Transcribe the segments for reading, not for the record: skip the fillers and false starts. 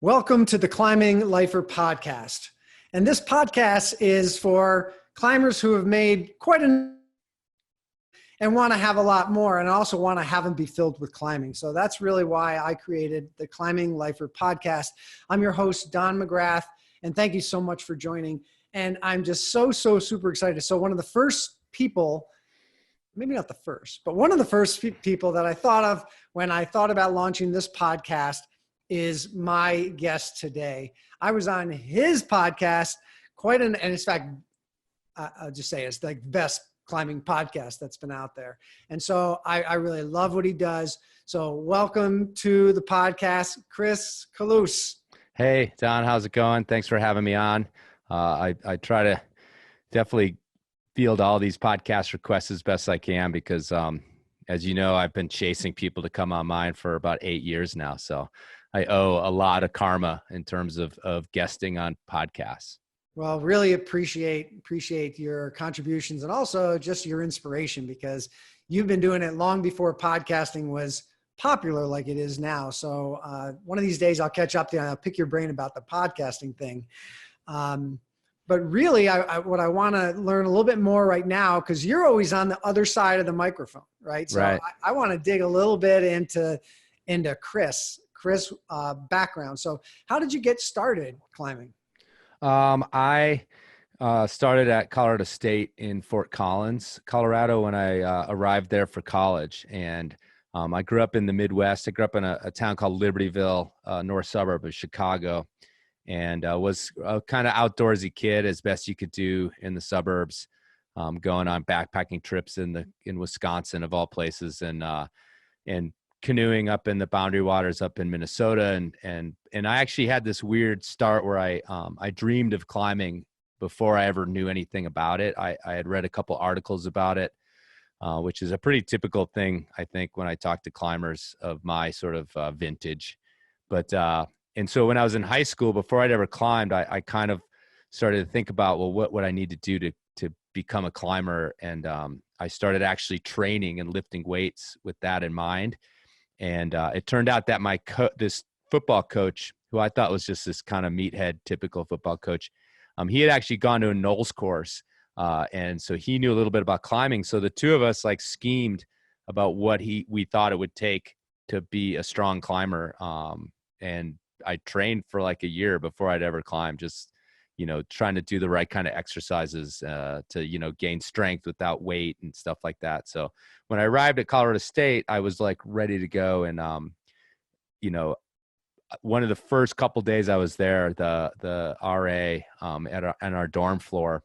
Welcome to the Climbing Lifer podcast. And this podcast is for climbers who have made quite an and want to have a lot more and also want to have them be filled with climbing. So that's really why I created the Climbing Lifer podcast. I'm your host, Don McGrath, and thank you so much for joining. And I'm just so super excited. So one of the first people, maybe not the first, but one of the first people that I thought of when I thought about launching this podcast is my guest today. I was on his podcast, and in fact, I'll just say it's like the best climbing podcast that's been out there. And so I really love what he does. So welcome to the podcast, Chris Kalous. Hey, Don, how's it going? Thanks for having me on. I try to definitely field all these podcast requests as best I can because, as you know, I've been chasing people to come on mine for about 8 years now. So I owe a lot of karma in terms of guesting on podcasts. Well, really appreciate your contributions and also just your inspiration because you've been doing it long before podcasting was popular like it is now. So one of these days I'll catch up to you and I'll pick your brain about the podcasting thing. But really, what I want to learn a little bit more right now, because you're always on the other side of the microphone, right? So right. I want to dig a little bit into Chris background. So how did you get started climbing? I started at Colorado State in Fort Collins, Colorado, when I arrived there for college. And I grew up in the Midwest. I grew up in a town called Libertyville, north suburb of Chicago, and was a kind of outdoorsy kid as best you could do in the suburbs, going on backpacking trips in Wisconsin of all places, and canoeing up in the Boundary Waters up in Minnesota. And I actually had this weird start where I dreamed of climbing before I ever knew anything about it. I had read a couple articles about it, which is a pretty typical thing, I think, when I talk to climbers of my sort of vintage. But, and so when I was in high school, before I'd ever climbed, I kind of started to think about, well, what would I need to do to become a climber? And I started actually training and lifting weights with that in mind. And it turned out that this football coach, who I thought was just this kind of meathead, typical football coach, he had actually gone to a Knowles course. And so he knew a little bit about climbing. So the two of us like schemed about what we thought it would take to be a strong climber. And I trained for like a year before I'd ever climbed, just, trying to do the right kind of exercises to, gain strength without weight and stuff like that. So when I arrived at Colorado State, I was like ready to go. And, one of the first couple days I was there, the RA at our dorm floor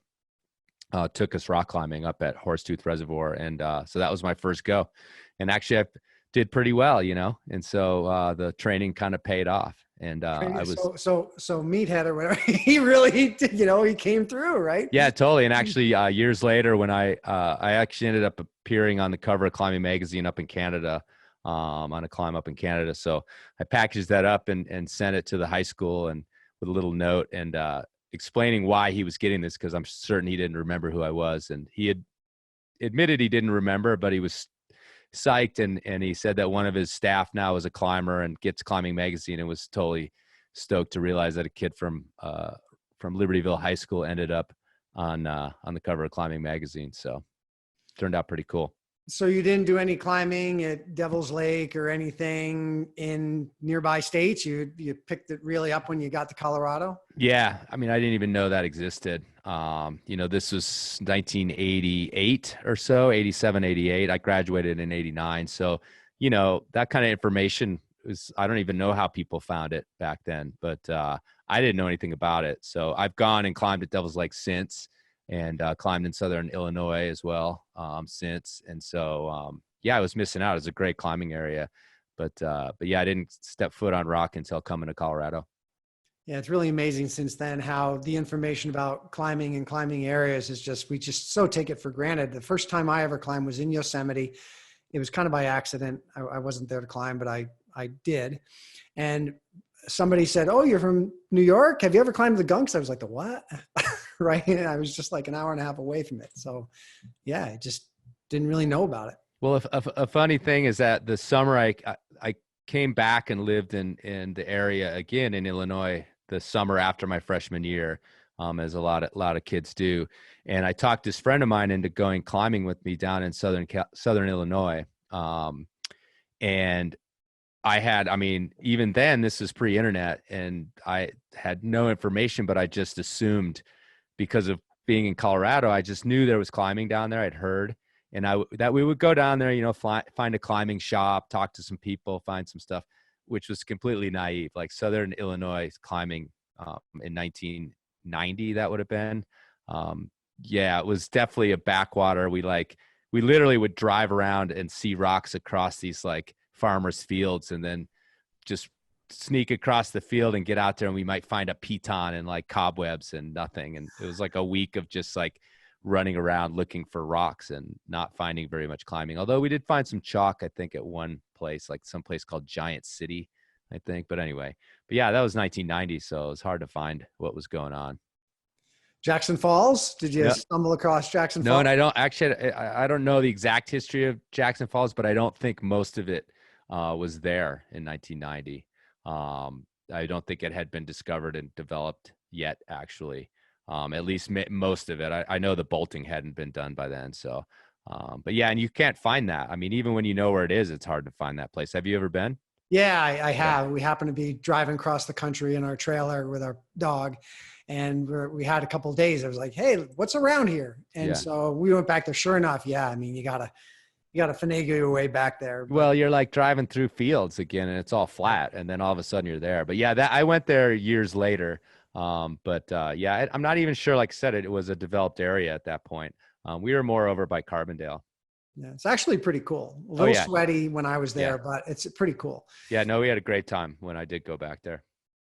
took us rock climbing up at Horsetooth Reservoir. And so that was my first go. And actually I did pretty well, and so the training kind of paid off. And I was so meathead or whatever. He came through, right? Yeah, totally. And actually, years later, when I actually ended up appearing on the cover of Climbing Magazine up in Canada, on a climb up in Canada. So I packaged that up and sent it to the high school and with a little note and explaining why he was getting this, because I'm certain he didn't remember who I was, and he had admitted he didn't remember, but he was psyched, and he said that one of his staff now is a climber and gets Climbing Magazine, and was totally stoked to realize that a kid from Libertyville High School ended up on the cover of Climbing Magazine. So turned out pretty cool. So you didn't do any climbing at Devil's Lake or anything in nearby states? You picked it really up when you got to Colorado? Yeah. I mean, I didn't even know that existed. This was 1988 or so, 87, 88. I graduated in 89. So, that kind of information I don't even know how people found it back then, but I didn't know anything about it. So I've gone and climbed at Devil's Lake since, and climbed in Southern Illinois as well since. And so, I was missing out. It was a great climbing area, but yeah, I didn't step foot on rock until coming to Colorado. Yeah, it's really amazing since then how the information about climbing and climbing areas we just so take it for granted. The first time I ever climbed was in Yosemite. It was kind of by accident. I wasn't there to climb, but I did. And somebody said, "Oh, you're from New York? Have you ever climbed the Gunks?" I was like, "The what?" Right. And I was just like an hour and a half away from it. So yeah, I just didn't really know about it. Well, a funny thing is that the summer I came back and lived in the area again in Illinois the summer after my freshman year, as a lot of kids do. And I talked this friend of mine into going climbing with me down in southern Illinois. And I mean, even then, this is pre-internet, and I had no information, but I just assumed, because of being in Colorado, I just knew there was climbing down there. I'd heard, and that we would go down there, you know, find a climbing shop, talk to some people, find some stuff, which was completely naive. Like Southern Illinois climbing in 1990, that would have been. Yeah, it was definitely a backwater. We literally would drive around and see rocks across these like farmers' fields, and then just sneak across the field and get out there, and we might find a piton and like cobwebs and nothing. And it was like a week of just like running around looking for rocks and not finding very much climbing. Although we did find some chalk, I think, at one place, like some place called Giant City, I think. But anyway, but yeah, that was 1990, so it was hard to find what was going on. Jackson Falls. Did you stumble across Jackson Falls? No, and I don't actually. I don't know the exact history of Jackson Falls, but I don't think most of it was there in 1990. I don't think it had been discovered and developed yet, actually. At least most of it. I know the bolting hadn't been done by then. So, but yeah, and you can't find that. I mean, even when you know where it is, it's hard to find that place. Have you ever been? Yeah, I have. Yeah. We happened to be driving across the country in our trailer with our dog, and we had a couple of days. I was like, "Hey, what's around here?" And so we went back there. Sure enough, yeah. I mean, you gotta finagle your way back there. But, well, you're like driving through fields again, and it's all flat, and then all of a sudden you're there. But yeah, I went there years later. Yeah, I'm not even sure. Like I said, it was a developed area at that point. We were more over by Carbondale. Yeah, it's actually pretty cool. A little sweaty when I was there, but it's pretty cool. Yeah, no, we had a great time when I did go back there.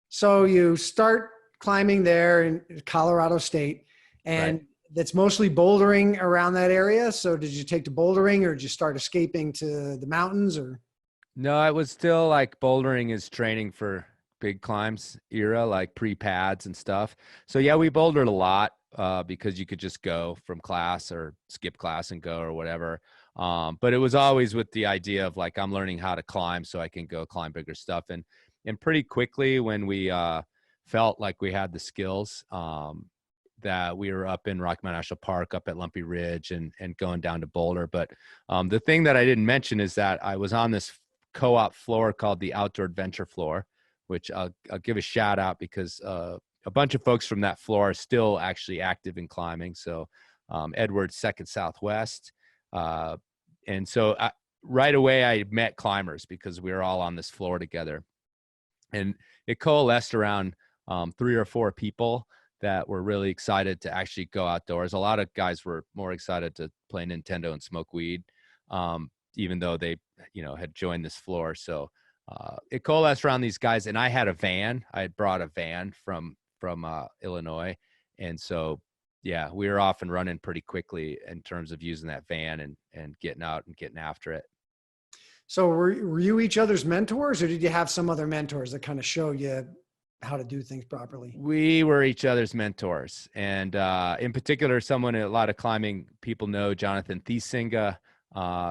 So you start climbing there in Colorado State, and it's mostly bouldering around that area. So did you take to bouldering, or did you start escaping to the mountains, or? No, it was still like bouldering is training for big climbs era, like pre-pads and stuff. So yeah, we bouldered a lot because you could just go from class or skip class and go or whatever. But it was always with the idea of like, I'm learning how to climb so I can go climb bigger stuff. And pretty quickly when we felt like we had the skills, that we were up in Rocky Mountain National Park, up at Lumpy Ridge, and going down to Boulder. But the thing that I didn't mention is that I was on this co-op floor called the Outdoor Adventure Floor, which I'll give a shout out because a bunch of folks from that floor are still actually active in climbing. So Edwards Second Southwest. And so right away I met climbers because we were all on this floor together. And it coalesced around 3 or 4 people that were really excited to actually go outdoors. A lot of guys were more excited to play Nintendo and smoke weed, even though they, had joined this floor. So it coalesced around these guys, and I had a van. I had brought a van from Illinois, and so yeah, we were off and running pretty quickly in terms of using that van and getting out and getting after it. So were you each other's mentors, or did you have some other mentors that kind of show you how to do things properly? We were each other's mentors, and in particular, someone a lot of climbing people know, Jonathan Thiesinga.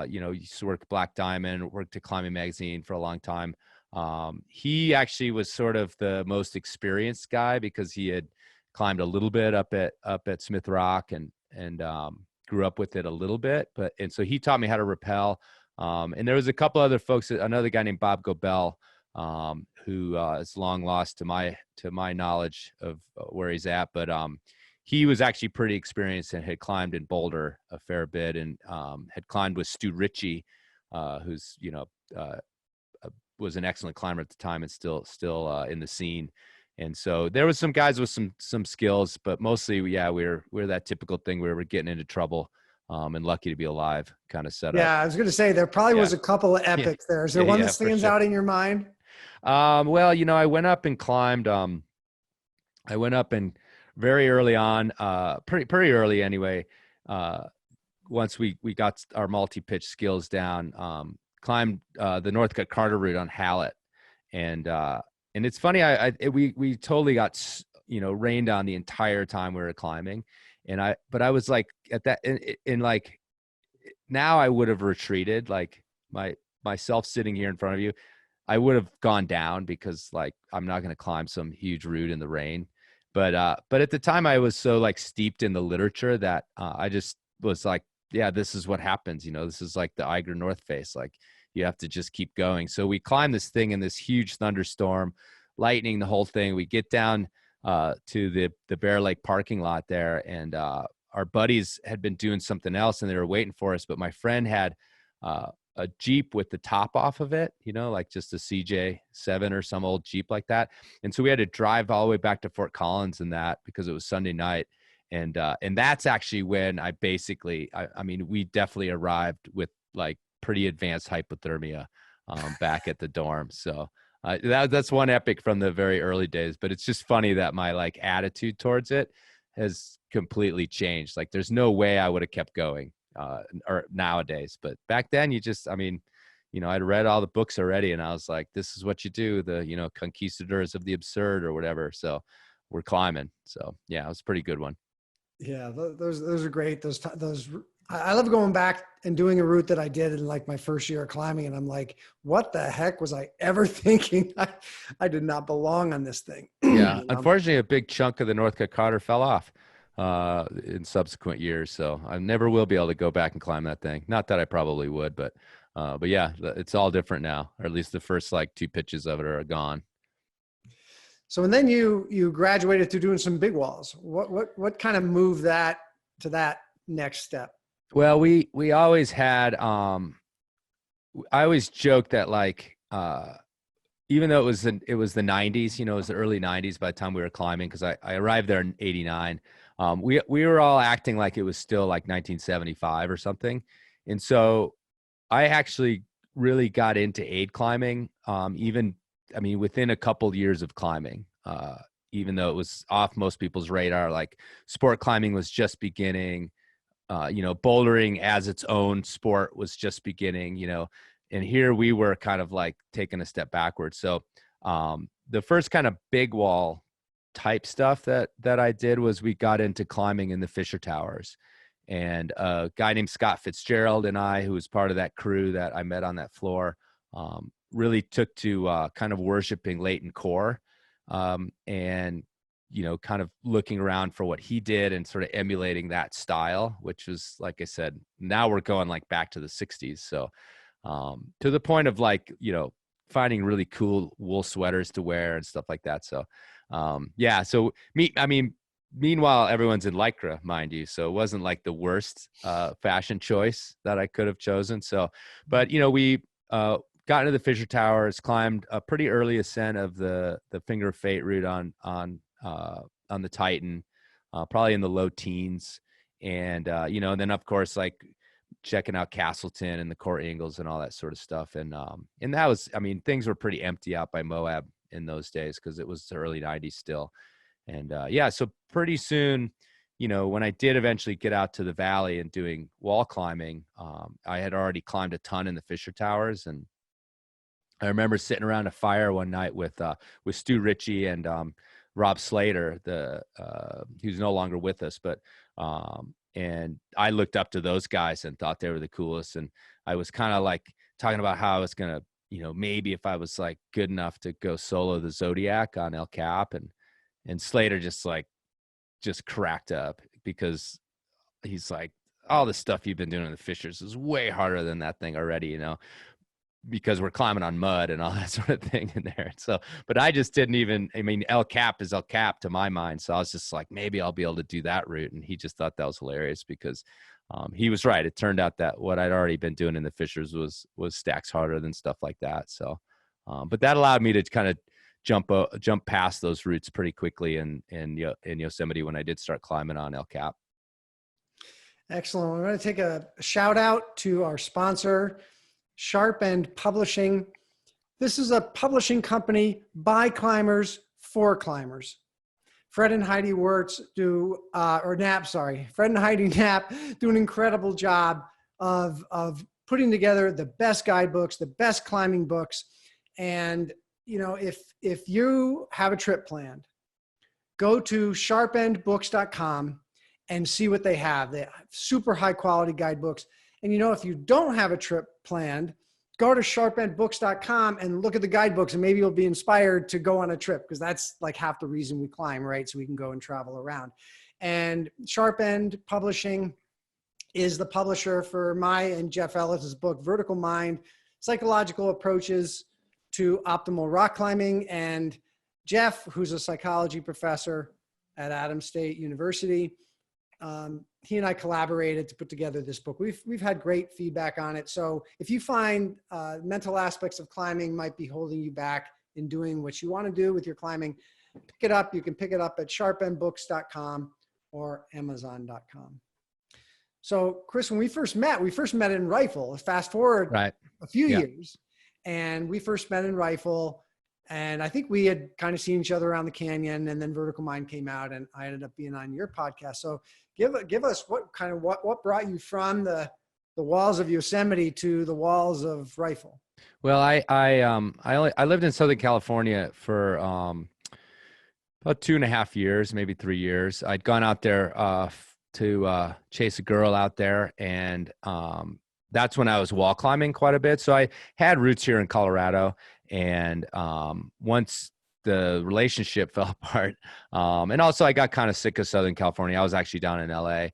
Used to work at Black Diamond, worked at Climbing Magazine for a long time. He actually was sort of the most experienced guy because he had climbed a little bit up at Smith Rock and grew up with it a little bit. And so he taught me how to rappel. And there was a couple other folks, another guy named Bob Gobel, who is long lost to my knowledge of where he's at. But he was actually pretty experienced and had climbed in Boulder a fair bit, and had climbed with Stu Ritchie, who's was an excellent climber at the time and still in the scene. And so there was some guys with some skills, but mostly, yeah, we're that typical thing where we're getting into trouble. And lucky to be alive kind of setup. Yeah, I was going to say there probably was a couple of epics there. Is there one that stands out in your mind? Well, I went up and climbed. I went up and very early on, pretty early anyway. Once we got our multi-pitch skills down, climbed the Northcutt Carter route on Hallett, and it's funny. We totally got rained on the entire time we were climbing. But I was like at that in like, now I would have retreated, like myself sitting here in front of you. I would have gone down because like I'm not going to climb some huge route in the rain. But at the time I was so like steeped in the literature that I just was like, yeah, this is what happens. This is like the Eiger North Face. Like you have to just keep going. So we climbed this thing in this huge thunderstorm, lightning, the whole thing. We get down to the Bear Lake parking lot there, and our buddies had been doing something else and they were waiting for us. But my friend had a Jeep with the top off of it, like just a CJ7 or some old Jeep like that. And so we had to drive all the way back to Fort Collins in that because it was Sunday night. And that's actually when I mean, we definitely arrived with like pretty advanced hypothermia back at the dorm. So that's one epic from the very early days, but it's just funny that my like attitude towards it has completely changed. Like there's no way I would have kept going or nowadays, but back then I'd read all the books already and I was like, this is what you do, the conquistadors of the absurd or whatever. So we're climbing. So yeah, it was a pretty good one. Yeah, those are great. I love going back and doing a route that I did in like my first year of climbing. And I'm like, what the heck was I ever thinking? I did not belong on this thing. Yeah. Unfortunately, a big chunk of the Northcote Carter fell off in subsequent years. So I never will be able to go back and climb that thing. Not that I probably would, but yeah, it's all different now, or at least the first like 2 pitches of it are gone. So, and then you graduated through doing some big walls. What kind of moved that to that next step? Well, we always had, I always joke that like, even though it was the 90s, it was the early 90s by the time we were climbing, because I arrived there in 89. We were all acting like it was still like 1975 or something. And so I actually really got into aid climbing, within a couple years of climbing, even though it was off most people's radar. Like sport climbing was just beginning, bouldering as its own sport was just beginning, and here we were kind of like taking a step backwards. So the first kind of big wall type stuff that I did was we got into climbing in the Fisher Towers, and a guy named Scott Fitzgerald and I, who was part of that crew that I met on that floor, really took to kind of worshiping Leighton Core, and kind of looking around for what he did and sort of emulating that style, which was, like I said, now we're going like back to the 60s. So to the point of like, finding really cool wool sweaters to wear and stuff like that. So yeah, so meanwhile, everyone's in Lycra, mind you. So it wasn't like the worst fashion choice that I could have chosen. So, but we got into the Fisher Towers, climbed a pretty early ascent of the Finger of Fate route on the Titan, probably in the low teens. And, and then of course, like checking out Castleton and the Court Ingalls and all that sort of stuff. And that was, things were pretty empty out by Moab in those days, cause it was the early 90s still. And yeah, so pretty soon, when I did eventually get out to the valley and doing wall climbing, I had already climbed a ton in the Fisher Towers. And I remember sitting around a fire one night with Stu Ritchie and Rob Slater, who's no longer with us, but and I looked up to those guys and thought they were the coolest. And I was kind of like talking about how I was gonna, maybe if I was like good enough to go solo the Zodiac on El Cap, and Slater just cracked up because he's like, all the stuff you've been doing in the Fishers is way harder than that thing already, because we're climbing on mud and all that sort of thing in there. So, but I just didn't even, El Cap is El Cap to my mind. So I was just like, maybe I'll be able to do that route. And he just thought that was hilarious because he was right. It turned out that what I'd already been doing in the Fishers was stacks harder than stuff like that. So, but that allowed me to kind of jump past those routes pretty quickly in Yosemite when I did start climbing on El Cap. Excellent. We're going to take a shout out to our sponsor, Sharp End Publishing. This is a publishing company by climbers for climbers. Fred and Heidi Wirtz Fred and Heidi Knapp do an incredible job of putting together the best guidebooks, the best climbing books. And, if you have a trip planned, go to sharpendbooks.com and see what they have. They have super high quality guidebooks. And if you don't have a trip planned, go to sharpendbooks.com and look at the guidebooks, and maybe you'll be inspired to go on a trip, because that's like half the reason we climb, right? So we can go and travel around. And Sharp End Publishing is the publisher for my and Jeff Ellis's book, Vertical Mind, Psychological Approaches to Optimal Rock Climbing. And Jeff, who's a psychology professor at Adams State University, he and I collaborated to put together this book. We've had great feedback on it. So if you find mental aspects of climbing might be holding you back in doing what you want to do with your climbing, pick it up. You can pick it up at sharpendbooks.com or amazon.com. So Chris, when we first met in Rifle. Fast forward right. a few years, and we first met in Rifle. And I think we had kind of seen each other around the canyon, and then Vertical Mind came out, and I ended up being on your podcast. So give us what brought you from the walls of Yosemite to the walls of Rifle? Well, I lived in Southern California for about 2.5 years, maybe 3 years. I'd gone out there to chase a girl out there, and that's when I was wall climbing quite a bit. So I had roots here in Colorado, and once the relationship fell apart, and also I got kind of sick of Southern California. I was actually down in LA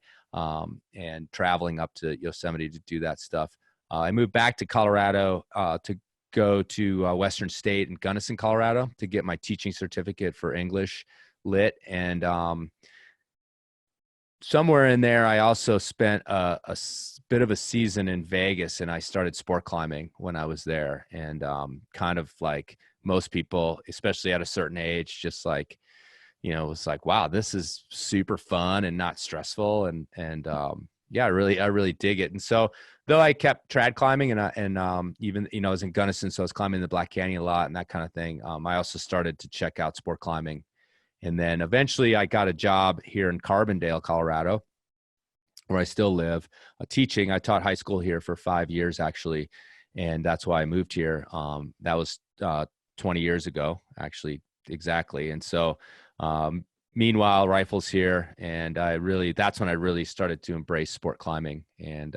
and traveling up to Yosemite to do that stuff. I moved back to Colorado to go to Western State in Gunnison, Colorado, to get my teaching certificate for English Lit. And somewhere in there, I also spent a bit of a season in Vegas, and I started sport climbing when I was there. And kind of like most people, especially at a certain age, just like, it was like, wow, this is super fun and not stressful. And yeah, I really dig it. And so though I kept trad climbing and even, I was in Gunnison, so I was climbing the Black Canyon a lot and that kind of thing. I also started to check out sport climbing. And then eventually I got a job here in Carbondale, Colorado, where I still live, teaching. I taught high school here for 5 years, actually. And that's why I moved here. That was 20 years ago, actually, exactly. And so, meanwhile, Rifle's here, and that's when I really started to embrace sport climbing. And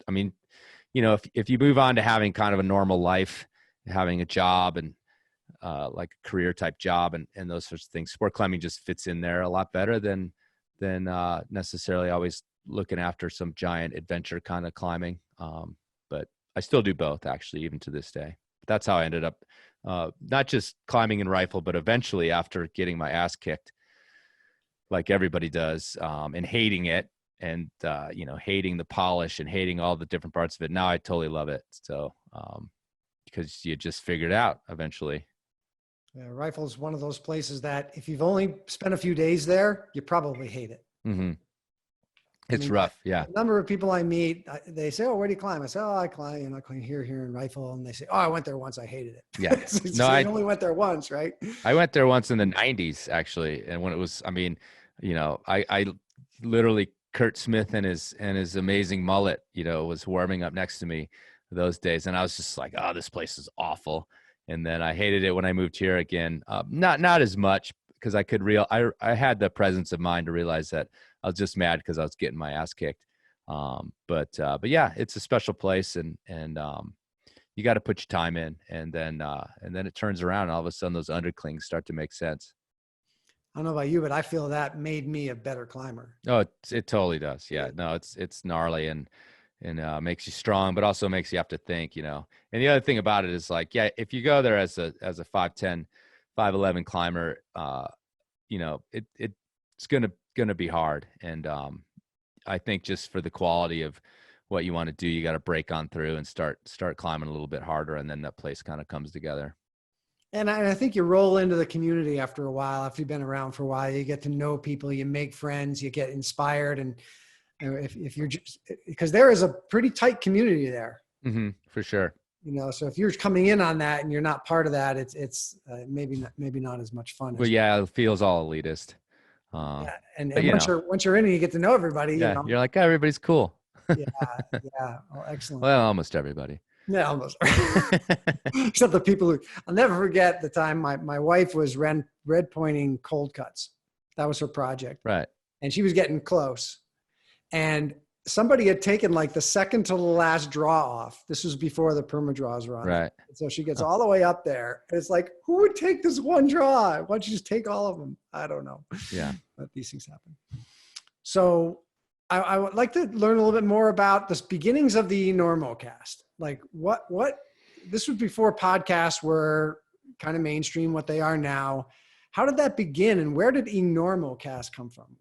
if you move on to having kind of a normal life, having a job and like a career type job and those sorts of things, sport climbing just fits in there a lot better than necessarily always looking after some giant adventure kind of climbing. But I still do both, actually, even to this day. That's how I ended up not just climbing in Rifle, but eventually after getting my ass kicked, like everybody does, and hating it and, hating the polish and hating all the different parts of it. Now I totally love it. So, because you just figured it out eventually. Yeah, Rifle is one of those places that if you've only spent a few days there, you probably hate it. Mm-hmm. It's rough. Yeah. A number of people I meet, they say, "Oh, where do you climb?" I say, "Oh, I climb, I climb here in Rifle." And they say, "Oh, I went there once. I hated it." Yeah. So I only went there once, right? I went there once in the 90s, actually. And when it was, I literally, Kurt Smith and his amazing mullet, was warming up next to me those days. And I was just like, oh, this place is awful. And then I hated it when I moved here again. Not as much, because I had the presence of mind to realize that I was just mad because I was getting my ass kicked. But yeah, it's a special place, and you got to put your time in, and then it turns around, and all of a sudden those underclings start to make sense. I don't know about you, but I feel that made me a better climber. Oh, it totally does. Yeah, no, it's gnarly and makes you strong, but also makes you have to think, And the other thing about it is, like, yeah, if you go there as a 5'10", 5'11" climber, it's gonna be hard. And I think just for the quality of what you want to do, you got to break on through and start climbing a little bit harder, and then that place kind of comes together. And I think you roll into the community after a while. After you've been around for a while, you get to know people, you make friends, you get inspired. And if you're just, because there is a pretty tight community there. Mm-hmm, for sure. So if you're coming in on that and you're not part of that, it's maybe not as much fun. But yeah, it feels all elitist. Yeah. And once you're in and you get to know everybody, yeah, you're like, oh, everybody's cool. Yeah. Oh, excellent. Well, almost everybody. Yeah, almost. Except the people I'll never forget the time my wife was red pointing cold cuts. That was her project. Right. And she was getting close. And somebody had taken like the second to the last draw off. This was before the perma draws were on. Right. So she gets all the way up there. And it's like, who would take this one draw? Why don't you just take all of them? I don't know. Yeah. But these things happen. So I would like to learn a little bit more about the beginnings of the Normocast. Like what, this was before podcasts were kind of mainstream, what they are now. How did that begin, and where did eNormocast come from?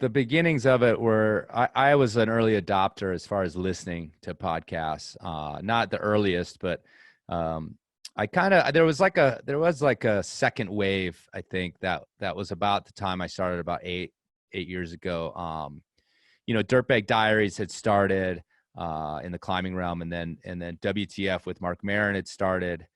The beginnings of it were, I was an early adopter as far as listening to podcasts. Not the earliest, but there was like a second wave, I think, that was about the time I started, about eight years ago. Dirtbag Diaries had started in the climbing realm, and then WTF with Mark Maron had started,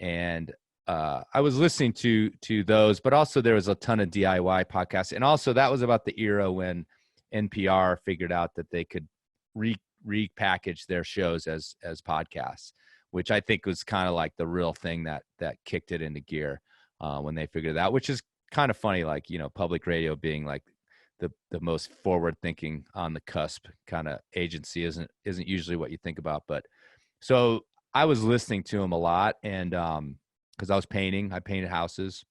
and I was listening to those, but also there was a ton of DIY podcasts. And also that was about the era when NPR figured out that they could repackage their shows as podcasts, which I think was kind of like the real thing that kicked it into gear when they figured it out, which is kind of funny, like, public radio being like the most forward thinking, on the cusp kind of agency isn't usually what you think about. But so I was listening to them a lot, and because I painted houses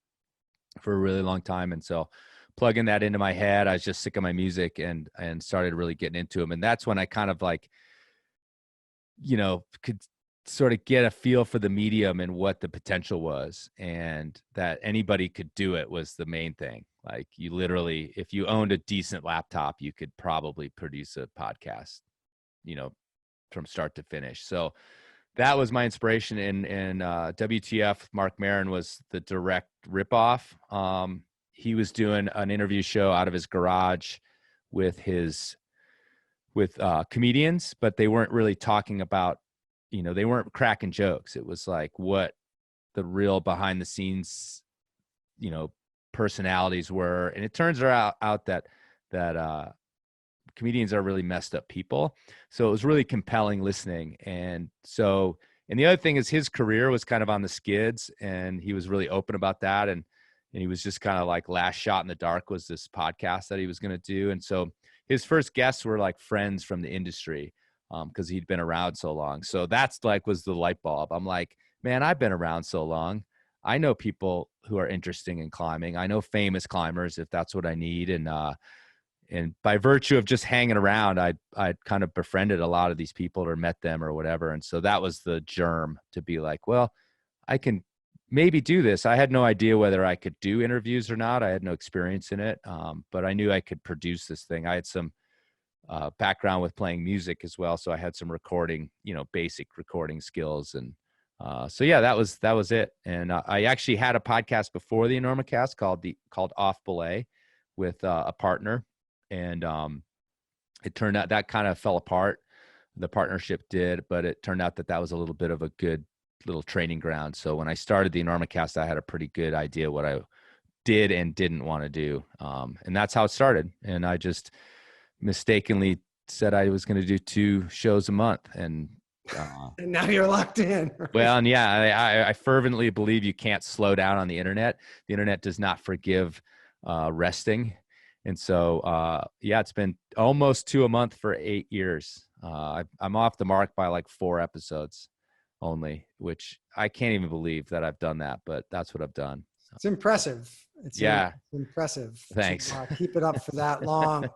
for a really long time. And so plugging that into my head, I was just sick of my music and started really getting into them. And that's when I kind of like, could sort of get a feel for the medium and what the potential was, and that anybody could do it was the main thing. Like, you literally, if you owned a decent laptop, you could probably produce a podcast, from start to finish. So that was my inspiration. In WTF, Mark Maron was the direct ripoff. He was doing an interview show out of his garage with comedians, but they weren't really talking about, they weren't cracking jokes. It was like what the real behind the scenes, personalities were. And it turns out that comedians are really messed up people. So it was really compelling listening. And the other thing is, his career was kind of on the skids, and he was really open about that. And he was just kind of like, last shot in the dark was this podcast that he was going to do. And so his first guests were like friends from the industry, because he'd been around so long. So that's like, was the light bulb. I'm like, man, I've been around so long. I know people who are interesting in climbing. I know famous climbers, if that's what I need. And by virtue of just hanging around, I'd kind of befriended a lot of these people or met them or whatever. And so that was the germ to be like, well, I can maybe do this. I had no idea whether I could do interviews or not. I had no experience in it. But I knew I could produce this thing. I had some background with playing music as well. So I had some recording, basic recording skills. And so yeah, that was it. And I actually had a podcast before the Enormocast called Off Belay with a partner. And it turned out that kind of fell apart. The partnership did, but it turned out that was a little bit of a good little training ground. So when I started the Enormocast, I had a pretty good idea what I did and didn't want to do. And that's how it started. And I just mistakenly said I was going to do 2 shows a month. And and now you're locked in. Right? Well, and yeah, I fervently believe you can't slow down on the internet. The internet does not forgive resting. And so, it's been almost 2 a month for 8 years. I'm off the mark by like 4 episodes only, which I can't even believe that I've done that, but that's what I've done. It's impressive. It's impressive. Thanks. To, keep it up for that long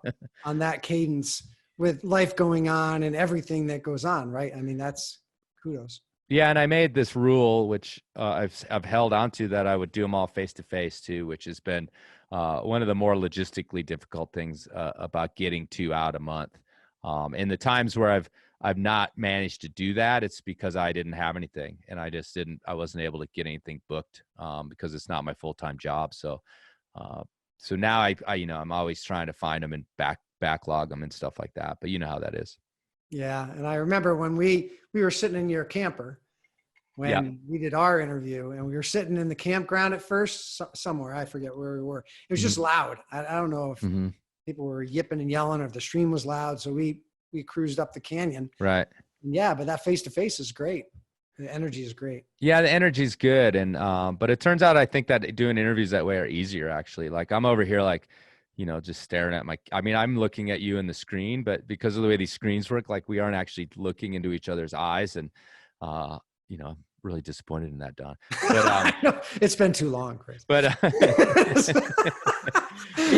on that cadence with life going on and everything that goes on, right? I mean, that's kudos. Yeah, and I made this rule, which I've held onto, that I would do them all face to face too, which has been one of the more logistically difficult things about getting 2 out a month. And the times where I've not managed to do that, it's because I didn't have anything, and I wasn't able to get anything booked because it's not my full-time job. So now I'm always trying to find them and backlog them and stuff like that. But you know how that is. Yeah. And I remember when we were sitting in your camper when we did our interview, and we were sitting in the campground at first, somewhere, I forget where we were. It was just loud. I don't know if people were yipping and yelling or if the stream was loud. So we cruised up the canyon. Right. Yeah. But that face-to-face is great. The energy is great. Yeah, the energy is good. And but it turns out I think that doing interviews that way are easier, actually. Like, I'm over here like just staring at I'm looking at you in the screen, but because of the way these screens work, like we aren't actually looking into each other's eyes. And, I'm really disappointed in that, Don. But, No, it's been too long, Chris. but,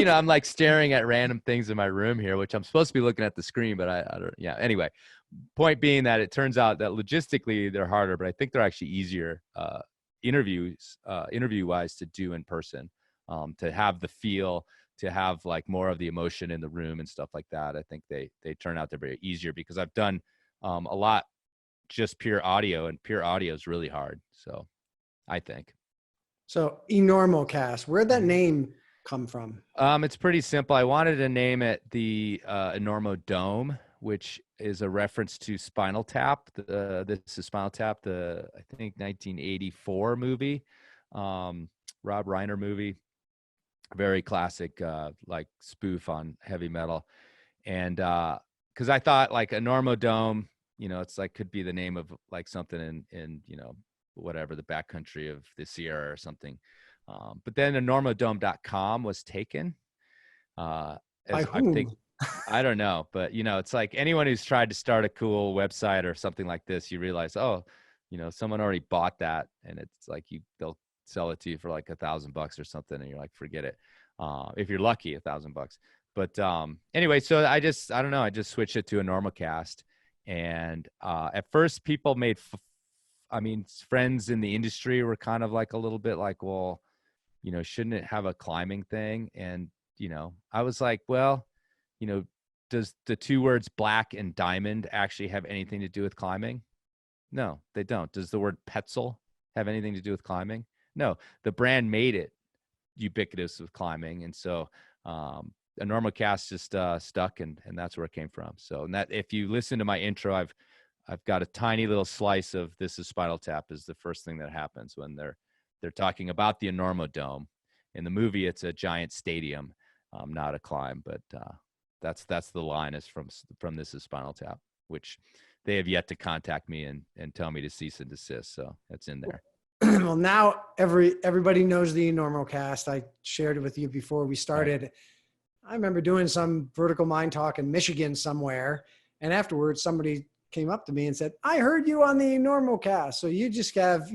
I'm like staring at random things in my room here, which I'm supposed to be looking at the screen, but I don't, yeah. Anyway, point being that it turns out that logistically they're harder, but I think they're actually easier, interview wise to do in person, to have the feel, to have like more of the emotion in the room and stuff like that. I think they turn out to be easier because I've done a lot just pure audio, and pure audio is really hard. So I think. So enormocast, where'd that name come from? It's pretty simple. I wanted to name it the Enormodome, which is a reference to Spinal Tap. This is Spinal Tap, the I think 1984 movie, Rob Reiner movie, very classic, like spoof on heavy metal. And because I thought like Enormodome, it's like could be the name of like something in whatever the backcountry of the Sierra or something. But then enormodome.com was taken. By whom? I don't know, but it's like anyone who's tried to start a cool website or something like this, you realize, someone already bought that, and it's like they'll sell it to you for like $1,000 or something, and you're like, forget it. If you're lucky, $1,000. But anyway, so I don't know. I just switched it to Enormocast, and at first people made, friends in the industry were kind of like a little bit like, well, shouldn't it have a climbing thing? And I was like, well, does the two words black and diamond actually have anything to do with climbing? No, they don't. Does the word Petzl have anything to do with climbing? No, the brand made it ubiquitous with climbing. And so Enormocast just stuck, and that's where it came from. So, and that, if you listen to my intro, I've got a tiny little slice of This Is Spinal Tap is the first thing that happens when they're talking about the Enormodome. In the movie, it's a giant stadium, not a climb, but that's the line is from This Is Spinal Tap, which they have yet to contact me and tell me to cease and desist. So that's in there. Well, now everybody knows the Enormocast. I shared it with you before we started. Right. I remember doing some vertical mind talk in Michigan somewhere, and afterwards somebody came up to me and said, I heard you on the Enormocast. So you just have,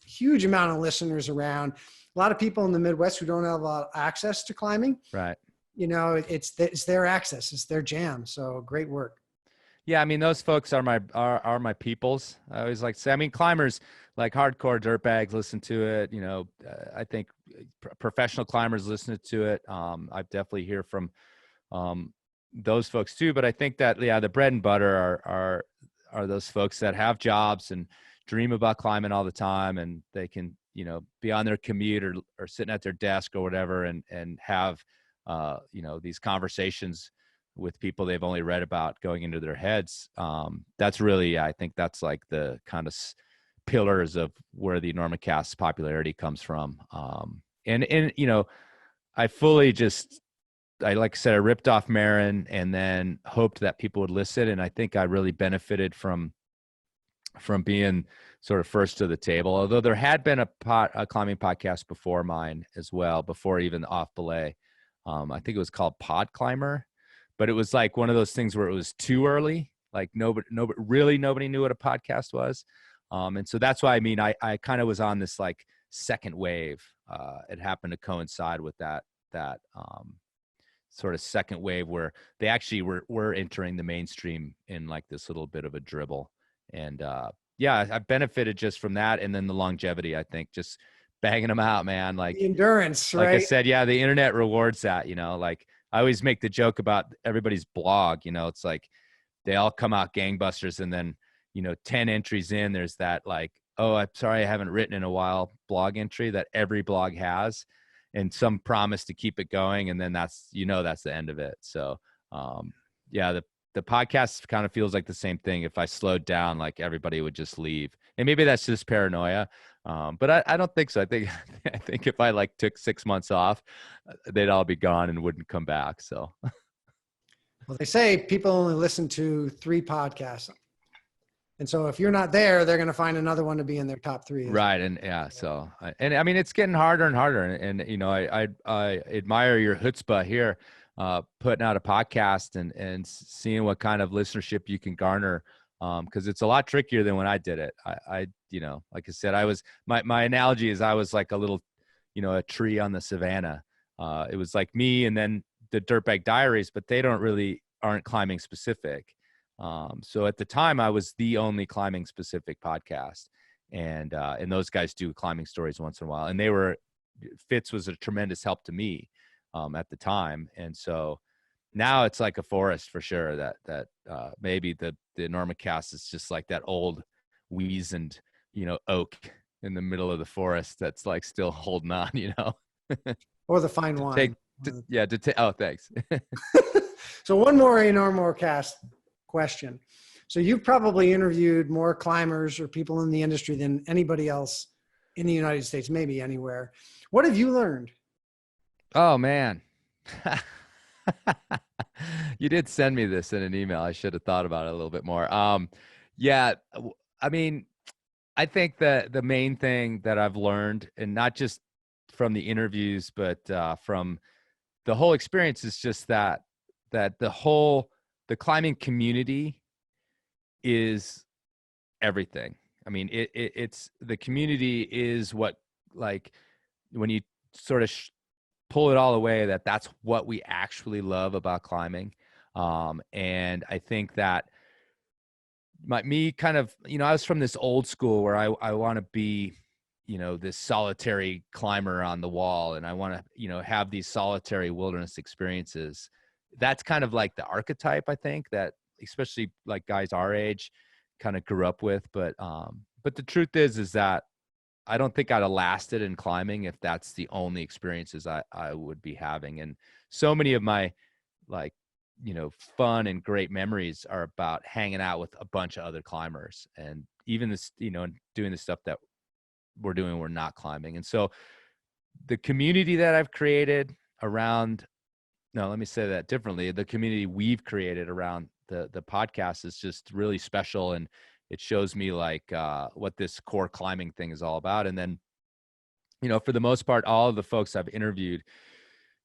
huge amount of listeners around. A lot of people in the Midwest who don't have a lot of access to climbing. Right. It's their access. It's their jam. So great work. Yeah. Those folks are my peoples. I always like to say, climbers, like hardcore dirtbags listen to it. I think professional climbers listen to it. I definitely hear from those folks too, but I think that, yeah, the bread and butter are those folks that have jobs and dream about climbing all the time, and they can, be on their commute or sitting at their desk or whatever, and have, these conversations with people they've only read about going into their heads. That's really, I think that's like the kind of pillars of where the Enormocast's popularity comes from. And I fully like I said, I ripped off Marin and then hoped that people would listen. And I think I really benefited from being sort of first to the table, although there had been a climbing podcast before mine as well, before even Off Belay. I think it was called Pod Climber, but it was like one of those things where it was too early. Like nobody knew what a podcast was. And so that's why, I kind of was on this like second wave. It happened to coincide with that sort of second wave where they actually were entering the mainstream in like this little bit of a dribble. And I benefited just from that. And then the longevity, I think, just banging them out, man. Like the endurance, right? Like I said, yeah, the internet rewards that, like I always make the joke about everybody's blog, it's like they all come out gangbusters, and then, 10 entries in, there's that like, oh, I'm sorry, I haven't written in a while blog entry that every blog has, and some promise to keep it going. And then that's the end of it. So the podcast kind of feels like the same thing. If I slowed down, like everybody would just leave, and maybe that's just paranoia. But I don't think so. I think if I like took 6 months off, they'd all be gone and wouldn't come back. So, well, they say people only listen to 3 podcasts And so if you're not there, they're going to find another one to be in their top three. Right. And yeah, so, and I mean, it's getting harder and harder. And you know, I admire your chutzpah here, putting out a podcast and seeing what kind of listenership you can garner. Cause it's a lot trickier than when I did it. I you know, like I said, my analogy is I was like a little, you know, a tree on the savannah. It was like me and then the Dirtbag Diaries, but they aren't climbing specific. So at the time I was the only climbing specific podcast, and those guys do climbing stories once in a while, and Fitz was a tremendous help to me, at the time. And so now it's like a forest for sure that maybe the Normacast is just like that old weazened, you know, oak in the middle of the forest that's like still holding on, you know. Or the fine wine. Oh, thanks. So one more Normacast question. So you've probably interviewed more climbers or people in the industry than anybody else in the United States, maybe anywhere. What have you learned? Oh man. You did send me this in an email. I should have thought about it a little bit more. Yeah, I mean, I think that the main thing that I've learned, and not just from the interviews, but from the whole experience, is just that the climbing community is everything. I mean, it's the community is what, like, when you sort of pull it all away, that's what we actually love about climbing. And I think that me kind of, you know, I was from this old school where I want to be, you know, this solitary climber on the wall, and I want to, you know, have these solitary wilderness experiences. That's kind of like the archetype, I think, that especially like guys our age kind of grew up with. But the truth is that I don't think I'd have lasted in climbing if that's the only experiences I would be having. And so many of my, like, you know, fun and great memories are about hanging out with a bunch of other climbers, and even this, you know, doing the stuff that we're doing, we're not climbing. And so the community that I've created around, no, let me say that differently. The community we've created around the podcast is just really special. And it shows me like what this core climbing thing is all about. And then, you know, for the most part, all of the folks I've interviewed,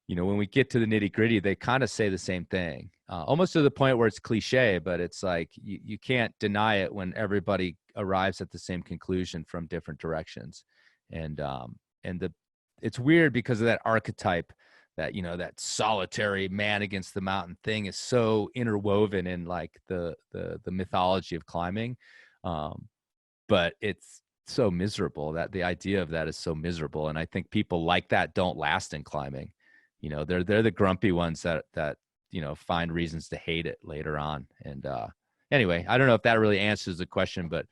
you know, when we get to the nitty gritty, they kind of say the same thing, almost to the point where it's cliche, but it's like, you can't deny it when everybody arrives at the same conclusion from different directions. And it's weird because of that archetype, that, you know, that solitary man against the mountain thing is so interwoven in like the mythology of climbing. But it's so miserable, that the idea of that is so miserable. And I think people like that don't last in climbing. You know, they're the grumpy ones that, you know, find reasons to hate it later on. And anyway, I don't know if that really answers the question, but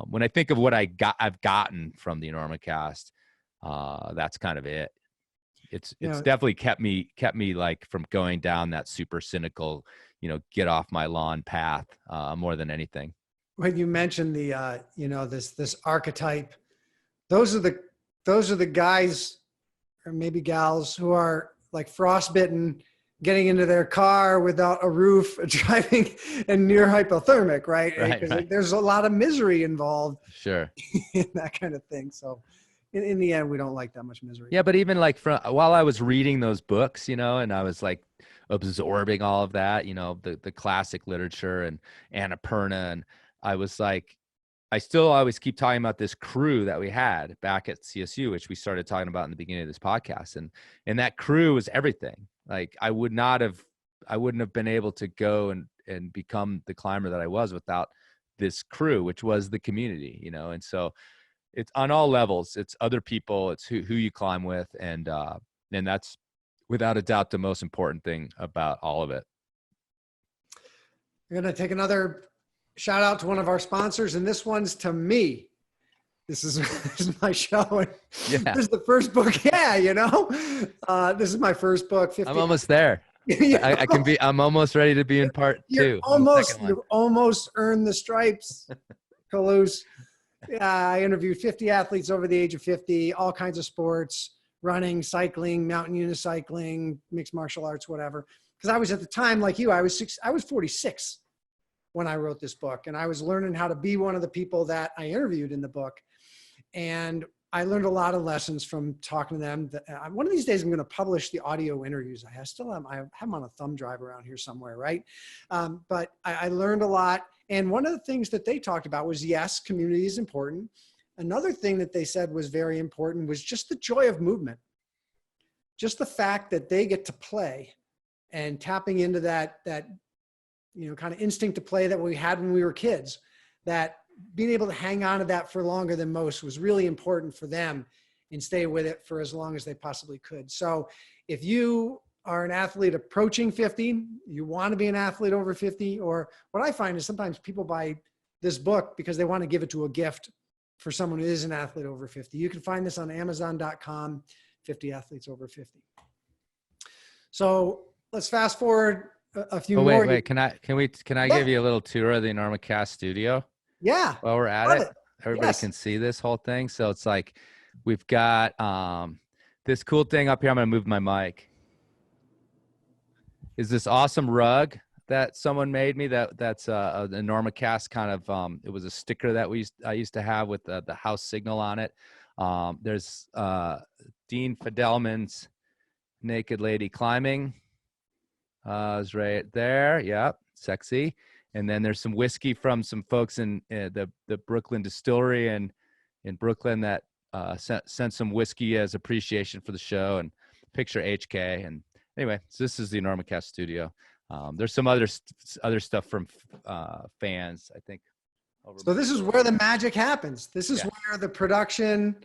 when I think of what I've gotten from the Normacast, that's kind of it. It's definitely kept me like from going down that super cynical, you know, get off my lawn path, more than anything. When you mentioned the, you know, this archetype, those are the guys or maybe gals who are like frostbitten, getting into their car without a roof, driving and near hypothermic, right? Right. There's a lot of misery involved. Sure. In that kind of thing. So in the end, we don't like that much misery. Yeah, but even like while I was reading those books, you know, and I was like absorbing all of that, you know, the classic literature and Annapurna, and I was like, I still always keep talking about this crew that we had back at CSU, which we started talking about in the beginning of this podcast. And that crew was everything. Like I wouldn't have been able to go and become the climber that I was without this crew, which was the community, you know? And so it's on all levels. It's other people, it's who you climb with. And that's without a doubt the most important thing about all of it. We're going to take another shout out to one of our sponsors, and this one's to me. This is my show. Yeah. This is the first book. Yeah, you know, this is my first book. I'm almost there. I'm almost ready to be in part two. You almost earned the stripes, Kalous. Yeah, I interviewed 50 athletes over the age of 50, all kinds of sports, running, cycling, mountain unicycling, mixed martial arts, whatever. Because I was at the time like you, I was 46. when I wrote this book. And I was learning how to be one of the people that I interviewed in the book. And I learned a lot of lessons from talking to them. One of these days, I'm going to publish the audio interviews. I have them on a thumb drive around here somewhere, right? But I learned a lot. And one of the things that they talked about was, yes, community is important. Another thing that they said was very important was just the joy of movement. Just the fact that they get to play and tapping into that kind of instinct to play that we had when we were kids, that being able to hang on to that for longer than most was really important for them and stay with it for as long as they possibly could. So if you are an athlete approaching 50, you want to be an athlete over 50, or what I find is sometimes people buy this book because they want to give it to a gift for someone who is an athlete over 50. You can find this on Amazon.com, 50 athletes over 50. So let's fast forward a few more. Wait, can I give you a little tour of the enormocast studio? Yeah. While we're at it. Everybody Yes. can see this whole thing. So it's like, we've got this cool thing up here. I'm going to move my mic. Is this awesome rug that someone made me? That's an enormocast kind of, it was a sticker that I used to have with the house signal on it. There's Dean Fidelman's Naked Lady Climbing. Is right there. Yep. Sexy. And then there's some whiskey from some folks in the Brooklyn distillery in Brooklyn that sent some whiskey as appreciation for the show, and picture HK. And anyway, so this is the enormocast studio. There's some other stuff from fans, I think. So this is where the magic happens. This is where the production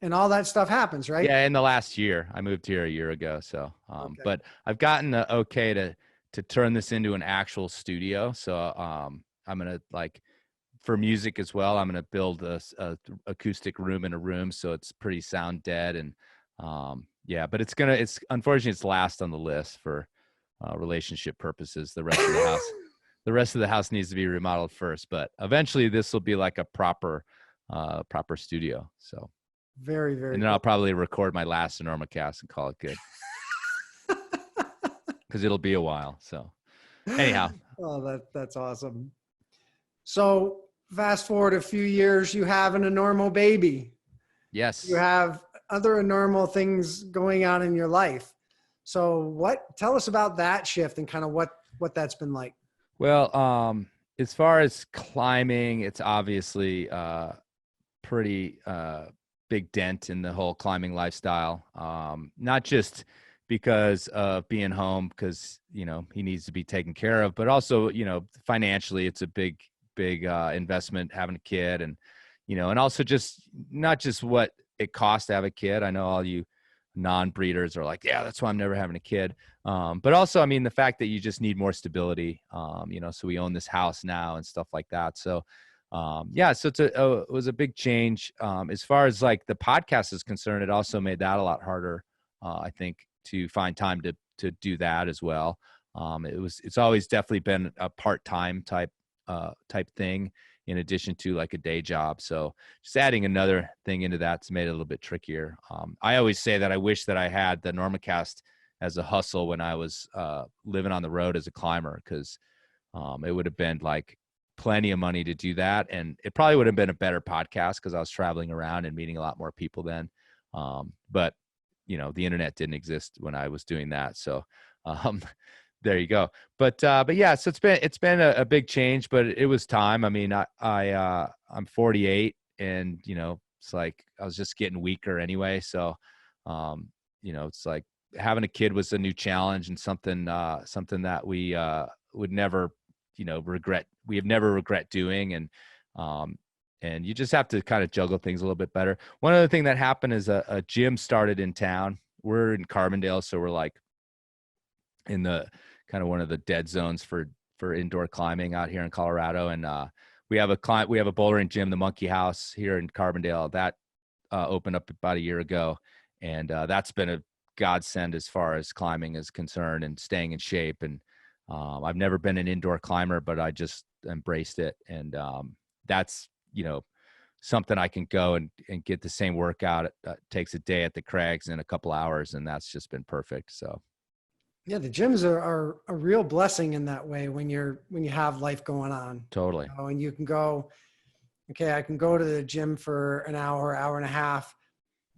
and all that stuff happens, right? Yeah, in the last year. I moved here a year ago. So, Okay. But I've gotten the okay to turn this into an actual studio. So I'm going to, like, for music as well, I'm going to build a acoustic room in a room. So it's pretty sound dead. And but it's unfortunately it's last on the list for relationship purposes. The rest of the house needs to be remodeled first, but eventually this will be like a proper studio. So very, very and then cool. I'll probably record my last enormocast and call it good. Because it'll be a while. So anyhow. Oh, that's awesome. So fast forward a few years, you have an enormal baby. Yes. You have other enormal things going on in your life. So tell us about that shift and kind of what that's been like. Well, as far as climbing, it's obviously pretty big dent in the whole climbing lifestyle. Not just because of being home, because, he needs to be taken care of, but also, financially, it's a big investment having a kid, and, and also just not just what it costs to have a kid. I know all you non-breeders are like, yeah, that's why I'm never having a kid. But also, I mean, the fact that you just need more stability, so we own this house now and stuff like that. So, so it was a big change. As far as like the podcast is concerned, it also made that a lot harder, I think, to find time to do that as well. It's always definitely been a part-time type thing in addition to like a day job. So just adding another thing into that's made it a little bit trickier. I always say that I wish that I had the enormocast as a hustle when I was living on the road as a climber, because it would have been like plenty of money to do that. And it probably would have been a better podcast because I was traveling around and meeting a lot more people then. But the internet didn't exist when I was doing that. So there you go. But yeah, so it's been a big change, but it was time. I mean, I'm 48, and it's like I was just getting weaker anyway. So it's like having a kid was a new challenge and something that we would never regret. We have never regret doing, and you just have to kind of juggle things a little bit better. One other thing that happened is a gym started in town. We're in Carbondale, so we're like in the kind of one of the dead zones for indoor climbing out here in Colorado. And we have a bouldering gym, the Monkey House here in Carbondale, that opened up about a year ago. And that's been a godsend as far as climbing is concerned and staying in shape. And I've never been an indoor climber, but I just embraced it. And that's, something I can go and get the same workout. It takes a day at the Crags in a couple hours, and that's just been perfect. So Yeah, the gyms are a real blessing in that way when you have life going on. Totally. And you can go, okay, I can go to the gym for an hour, hour and a half,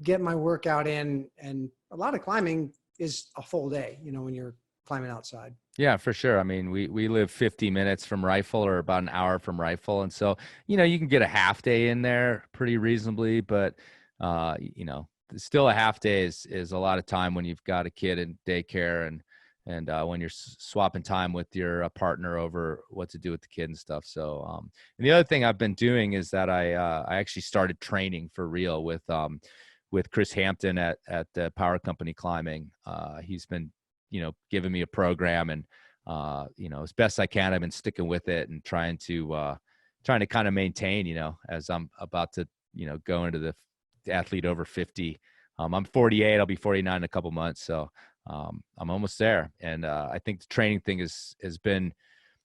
get my workout in, and a lot of climbing is a full day, when you're climbing outside. Yeah, for sure. I mean, we live 50 minutes from Rifle or about an hour from Rifle. And so, you can get a half day in there pretty reasonably, but still a half day is a lot of time when you've got a kid in daycare and when you're swapping time with your partner over what to do with the kid and stuff. So, and the other thing I've been doing is that I actually started training for real with Chris Hampton at the Power Company Climbing. He's been giving me a program and, as best I can, I've been sticking with it and trying to kind of maintain, as I'm about to, go into the athlete over 50. I'm 48, I'll be 49 in a couple months. So, I'm almost there. And, I think the training thing has been,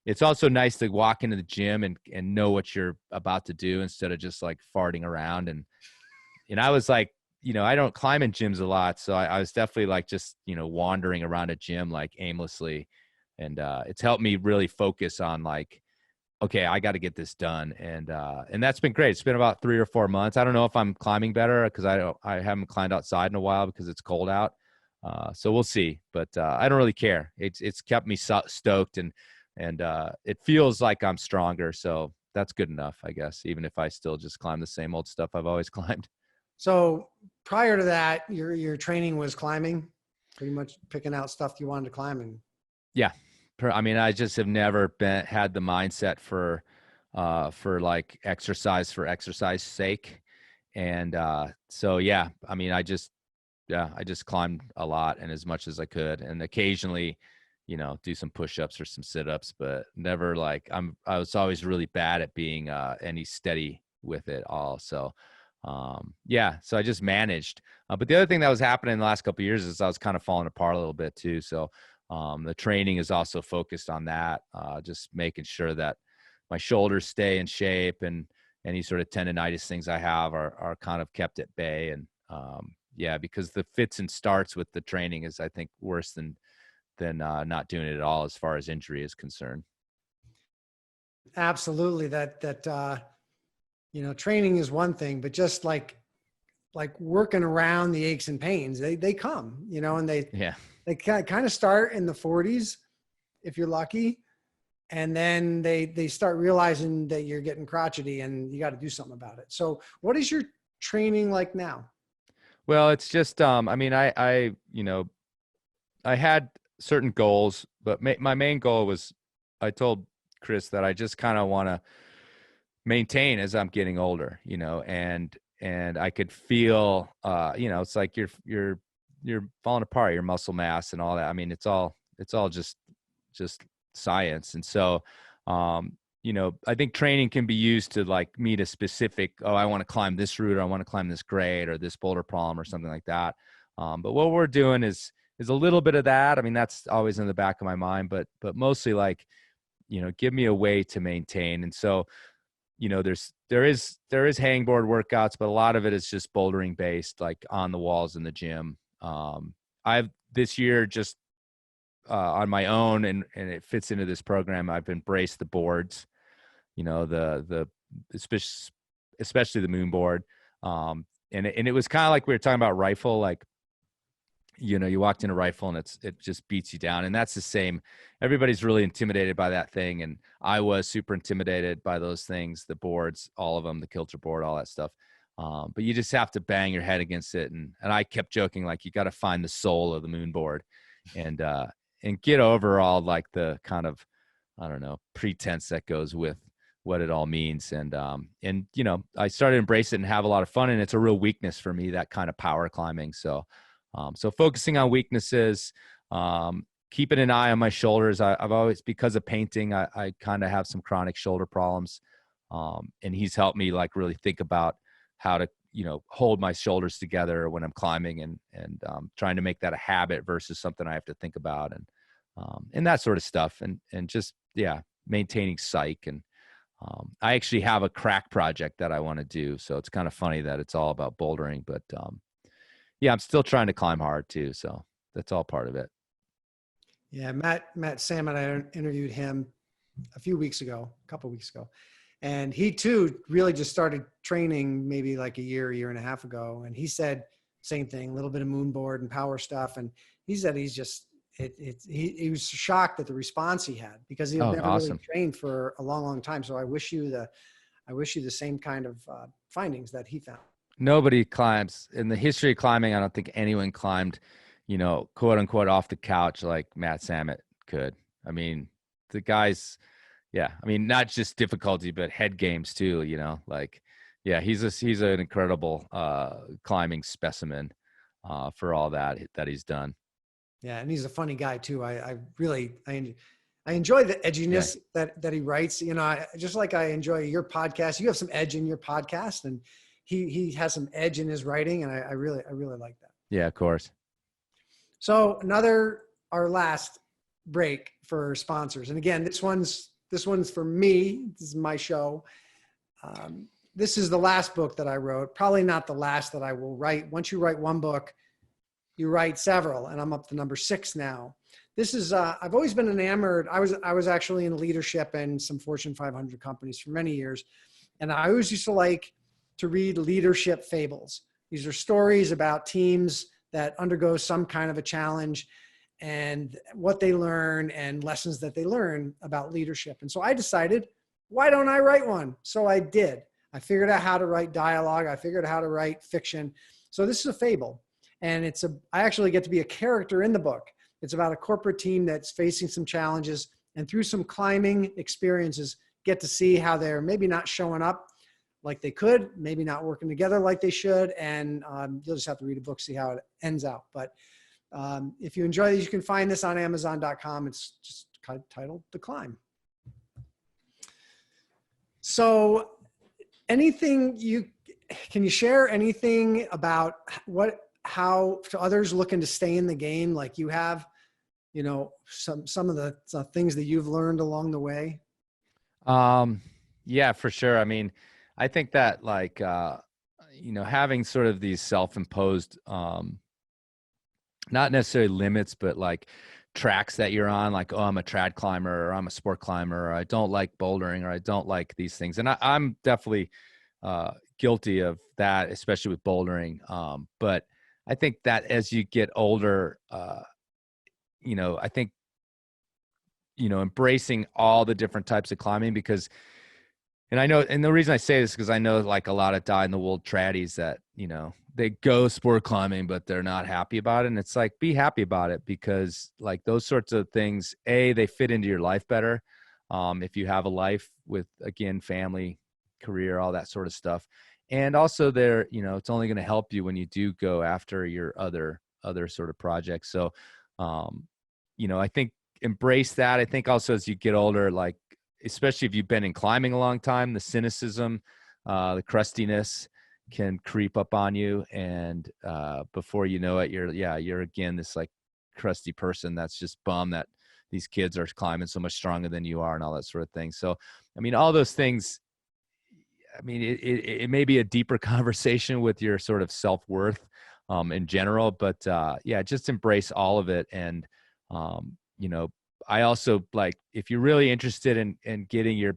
it's also nice to walk into the gym and know what you're about to do instead of just like farting around. And I was like, I don't climb in gyms a lot. So I was definitely like just, wandering around a gym like aimlessly. And it's helped me really focus on like, okay, I got to get this done. And that's been great. It's been about 3 or 4 months. I don't know if I'm climbing better because I haven't climbed outside in a while because it's cold out. So we'll see. But I don't really care. It's kept me stoked and it feels like I'm stronger. So that's good enough, I guess, even if I still just climb the same old stuff I've always climbed. So prior to that, your training was climbing, pretty much picking out stuff you wanted to climb. And Yeah. I mean, I just have never had the mindset for like exercise for exercise sake. And so, yeah, I mean, I just climbed a lot and as much as I could. And occasionally, do some push-ups or some sit-ups, but never like I was always really bad at being any steady with it all. So, yeah, so I just managed. But the other thing that was happening in the last couple of years is I was kind of falling apart a little bit too. So the training is also focused on that, just making sure that my shoulders stay in shape and any sort of tendonitis things I have are kind of kept at bay. And yeah, because the fits and starts with the training is, I think, worse than not doing it at all as far as injury is concerned. absolutely, training is one thing, but just like working around the aches and pains, they come, and Yeah. they kind of start in the 40s if you're lucky. And then they start realizing that you're getting crotchety and you got to do something about it. So what is your training like now? Well, it's just, I mean, I had certain goals, but my main goal was, I told Chris that I just kind of want to maintain as I'm getting older, and I could feel, it's like you're falling apart, your muscle mass and all that. I mean, it's all just science. And so, I think training can be used to like meet a specific, oh, I want to climb this route, or I want to climb this grade or this boulder problem or something like that. But what we're doing is a little bit of that. I mean, that's always in the back of my mind, but mostly like, give me a way to maintain. And so, there is hangboard workouts, but a lot of it is just bouldering based, like on the walls in the gym. I've this year just on my own, and it fits into this program, I've embraced the boards, the especially the moon board. And it was kind of like we were talking about Rifle, like, you walked in a Rifle and it just beats you down. And that's the same. Everybody's really intimidated by that thing. And I was super intimidated by those things, the boards, all of them, the kilter board, all that stuff. But you just have to bang your head against it. And I kept joking, like, you got to find the soul of the moon board and get over all like the kind of, I don't know, pretense that goes with what it all means. And I started to embrace it and have a lot of fun. And it's a real weakness for me, that kind of power climbing. So focusing on weaknesses, keeping an eye on my shoulders. I've always, because of painting, I kind of have some chronic shoulder problems. And he's helped me like really think about how to, hold my shoulders together when I'm climbing and trying to make that a habit versus something I have to think about and that sort of stuff. And just, yeah, maintaining psych. And I actually have a crack project that I want to do. So it's kind of funny that it's all about bouldering, but yeah, I'm still trying to climb hard too. So that's all part of it. Yeah, Matt Salmon, I interviewed him a couple weeks ago. And he too really just started training maybe like a year and a half ago. And he said same thing, a little bit of moon board and power stuff. And he said he's just he was shocked at the response he had because he had Oh, never really awesome. trained for a long time. So I wish you the same kind of findings that he found. Nobody climbs in the history of climbing. I don't think anyone climbed, quote unquote, off the couch like Matt Samet could. I mean, the guy's, yeah. I mean, not just difficulty, but head games too. Like, yeah, he's an incredible climbing specimen for all that he's done. Yeah, and he's a funny guy too. I really I enjoy the Yeah, edginess that he writes. Just like I enjoy your podcast. You have some edge in your podcast, and he has some edge in his writing, and I really like that. yeah, of course. So our last break for sponsors, and again, this one's for me. This is my show. This is the last book that I wrote. Probably not the last that I will write. Once you write one book, you write several, and I'm up to number 6 now. This is, I've always been enamored. I was actually in leadership in some Fortune 500 companies for many years. And I always used to like to read leadership fables. These are stories about teams that undergo some kind of a challenge and what they learn and lessons that they learn about leadership. And so I decided, why don't I write one? So I did. I figured out how to write dialogue. I figured out how to write fiction. So this is a fable. And I actually get to be a character in the book. It's about a corporate team that's facing some challenges, and through some climbing experiences, get to see how they're maybe not showing up like they could, maybe not working together like they should. And you'll just have to read a book, see how it ends out. But if you enjoy these, you can find this on Amazon.com. It's just titled The Climb. So can you share anything about how to others looking to stay in the game like you have, some of the things that you've learned along the way? Yeah, for sure. I mean, I think that like, having sort of these self-imposed, not necessarily limits, but like tracks that you're on, like, oh, I'm a trad climber, or I'm a sport climber, or I don't like bouldering, or I don't like these things. And I'm definitely guilty of that, especially with bouldering. But I think that as you get older, I think, embracing all the different types of climbing and I know, and the reason I say this is because I know like a lot of dyed-in-the-wool tradies that, they go sport climbing, but they're not happy about it. And it's like, be happy about it, because like those sorts of things, they fit into your life better. If you have a life with, again, family, career, all that sort of stuff. And also it's only going to help you when you do go after your other sort of projects. So, I think embrace that. I think also as you get older, like, especially if you've been in climbing a long time, the cynicism, the crustiness can creep up on you. And before you know it, you're again, this like crusty person that's just bummed that these kids are climbing so much stronger than you are and all that sort of thing. So, I mean, all those things, I mean, it may be a deeper conversation with your sort of self-worth in general, but just embrace all of it. And, I also like, if you're really interested in getting your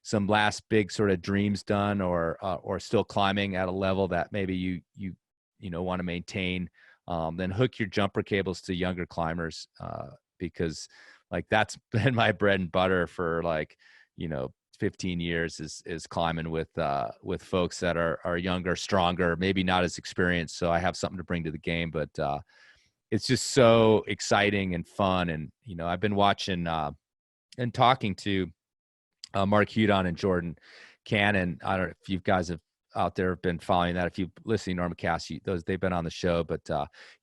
some last big sort of dreams done, or still climbing at a level that maybe you want to maintain, then hook your jumper cables to younger climbers, because like that's been my bread and butter for like, 15 years is climbing with folks that are younger, stronger, maybe not as experienced. So I have something to bring to the game, but it's just so exciting and fun. And, I've been watching and talking to Mark Hudon and Jordan Cannon. I don't know if you guys have out there been following that. If you listen to Normacast, they've been on the show, but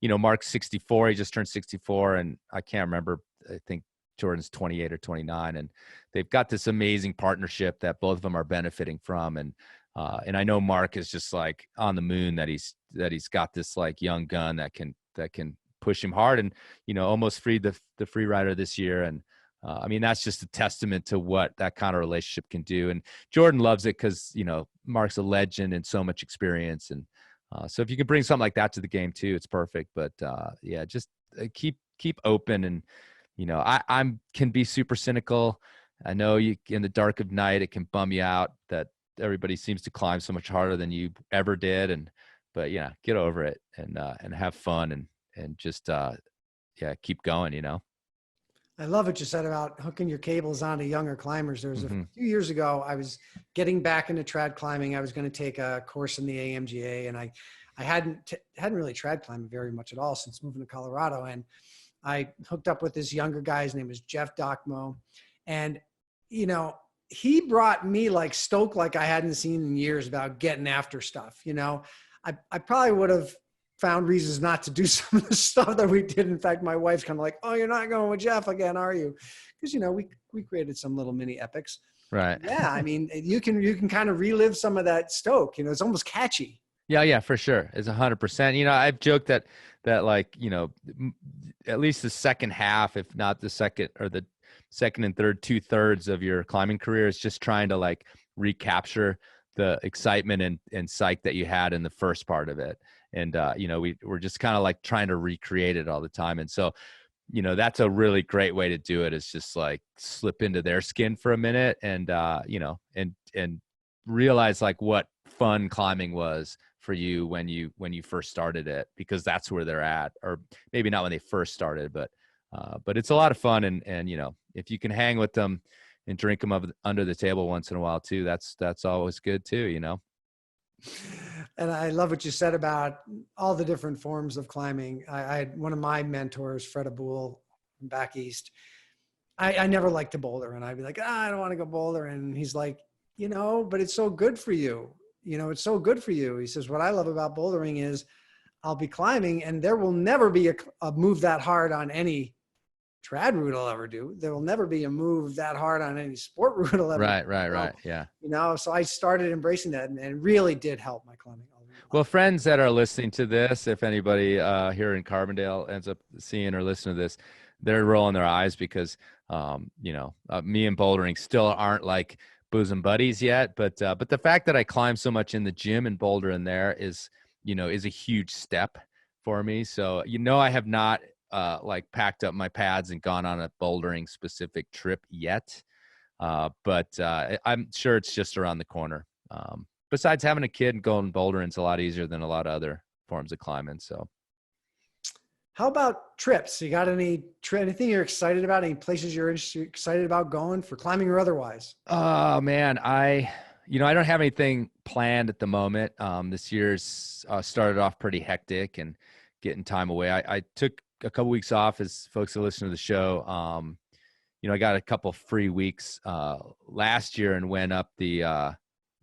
Mark's 64, he just turned 64, and I can't remember, I think Jordan's 28 or 29, and they've got this amazing partnership that both of them are benefiting from. And I know Mark is just like on the moon that he's got this like young gun that can push him hard, and almost freed the free rider this year. And I mean, that's just a testament to what that kind of relationship can do. And Jordan loves it because Mark's a legend and so much experience. And so if you can bring something like that to the game too, it's perfect. But just keep open and I'm can be super cynical. I know you in the dark of night, it can bum you out that everybody seems to climb so much harder than you ever did. But get over it and have fun and just, keep going. I love what you said about hooking your cables onto younger climbers. There was a Hmm. few years ago, I was getting back into trad climbing. I was going to take a course in the AMGA, and I hadn't really trad climbed very much at all since moving to Colorado. And I hooked up with this younger guy. His name was Jeff Dockmo. And, he brought me like stoke like I hadn't seen in years about getting after stuff. I probably would have found reasons not to do some of the stuff that we did. In fact, my wife's kind of like, "Oh, you're not going with Jeff again, are you?" Because, we created some little mini epics. Right. Yeah. I mean, you can kind of relive some of that stoke, it's almost catchy. Yeah, for sure. It's 100%. I've joked that like, at least the second half, if not the second or the second and third 2/3 of your climbing career is just trying to like recapture the excitement and psych that you had in the first part of it. And, we're just kind of like trying to recreate it all the time. And so, that's a really great way to do it, is just like slip into their skin for a minute and, and realize like what fun climbing was for you when you first started it, because that's where they're at, or maybe not when they first started, but it's a lot of fun. And if you can hang with them and drink them under the table once in a while too, that's always good too. And I love what you said about all the different forms of climbing. I had one of my mentors, Fred Abul, from back east. I never liked to boulder, and I'd be like, I don't want to go boulder. And he's like, but it's so good for you. It's so good for you. He says, what I love about bouldering is I'll be climbing and there will never be a move that hard on any trad route I'll ever do. There will never be a move that hard on any sport route I'll ever do. Right. Yeah. So I started embracing that, and it really did help my climbing. Well, friends that are listening to this, if anybody here in Carbondale ends up seeing or listening to this, they're rolling their eyes because, me and bouldering still aren't like bosom buddies yet. But the fact that I climb so much in the gym and boulder in there is a huge step for me. So, I have not like packed up my pads and gone on a bouldering specific trip yet. But I'm sure it's just around the corner. Besides having a kid and going bouldering, it's a lot easier than a lot of other forms of climbing. So, how about trips? You got anything you're excited about? Any places you're excited about going for climbing or otherwise? Oh man, I don't have anything planned at the moment. This year's started off pretty hectic and getting time away. I took a couple weeks off, as folks that listen to the show. I got a couple free weeks last year and went up the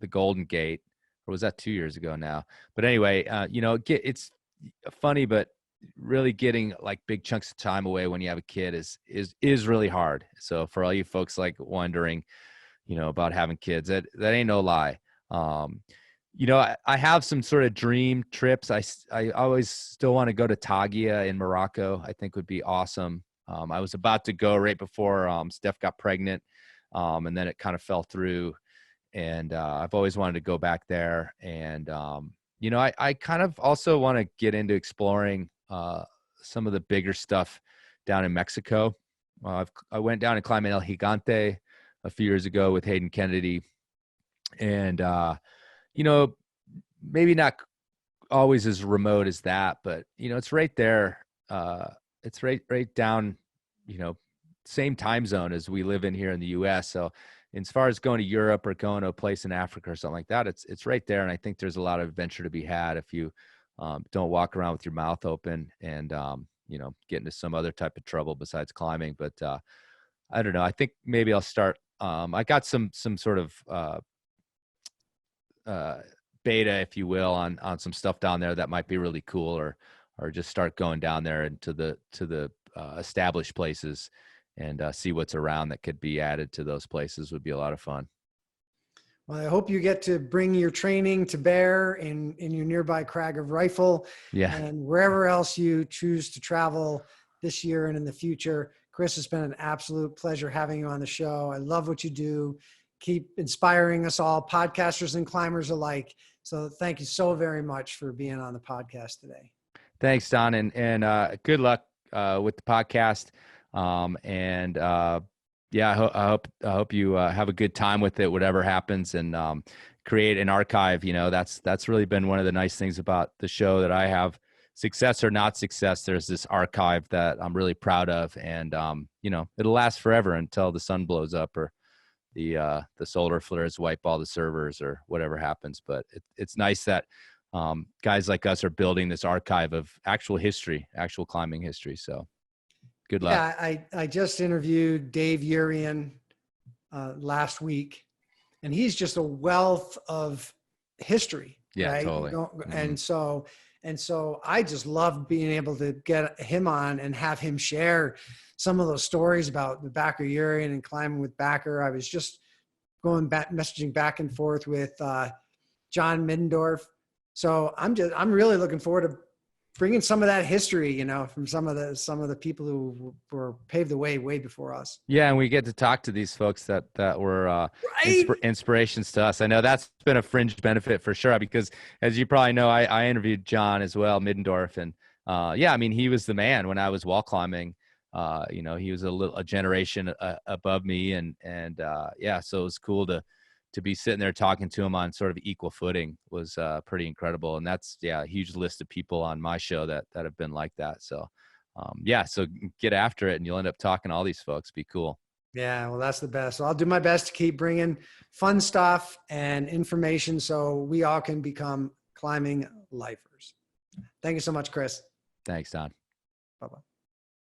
Golden Gate, or was that 2 years ago now? But anyway, it's funny, but really getting like big chunks of time away when you have a kid is really hard. So for all you folks like wondering, about having kids, that ain't no lie. I have some sort of dream trips. I always still want to go to Tagia in Morocco. I think would be awesome. I was about to go right before Steph got pregnant, and then it kind of fell through. And I've always wanted to go back there. And, I kind of also want to get into exploring some of the bigger stuff down in Mexico. I went down and climbed El Gigante a few years ago with Hayden Kennedy. And, maybe not always as remote as that, but, it's right there. It's right down, same time zone as we live in here in the US. So as far as going to Europe or going to a place in Africa or something like that, it's right there. And I think there's a lot of adventure to be had if you don't walk around with your mouth open and, get into some other type of trouble besides climbing. But I don't know. I think maybe I'll start. I got some sort of beta, if you will, on some stuff down there that might be really cool, or just start going down there into the established places and see what's around that could be added to those places. Would be a lot of fun. Well, I hope you get to bring your training to bear in your nearby Crag of Rifle, and wherever else you choose to travel this year and in the future. Chris, it's been an absolute pleasure having you on the show. I love what you do. Keep inspiring us all, podcasters and climbers alike. So thank you so very much for being on the podcast today. Thanks, Don. And good luck with the podcast. Yeah, I hope you have a good time with it, whatever happens, and create an archive. That's really been one of the nice things about the show, that I have, success or not success, there's this archive that I'm really proud of, and it'll last forever until the sun blows up, or the solar flares wipe all the servers, or whatever happens. But it's nice that guys like us are building this archive of actual history, actual climbing history. So good luck. Yeah, I just interviewed Dave Urian last week, and he's just a wealth of history. Yeah, right? totally. Mm-hmm. And so I just love being able to get him on and have him share some of those stories about the Backer Urian and climbing with Backer. I was just messaging back and forth with John Middendorf. So I'm really looking forward to bringing some of that history, from some of the people who were paved the way before us. Yeah, and we get to talk to these folks that were inspirations to us. I know that's been a fringe benefit for sure, because as you probably know, I interviewed John as well, Middendorf, and he was the man when I was wall climbing. He was a generation above me, and so it was cool to be sitting there talking to him on sort of equal footing. Was pretty incredible. And that's a huge list of people on my show that have been like that. So so get after it, and you'll end up talking to all these folks. Be cool. Yeah, well, that's the best. So I'll do my best to keep bringing fun stuff and information so we all can become climbing lifers. Thank you so much, Chris. Thanks, Don. Bye-bye.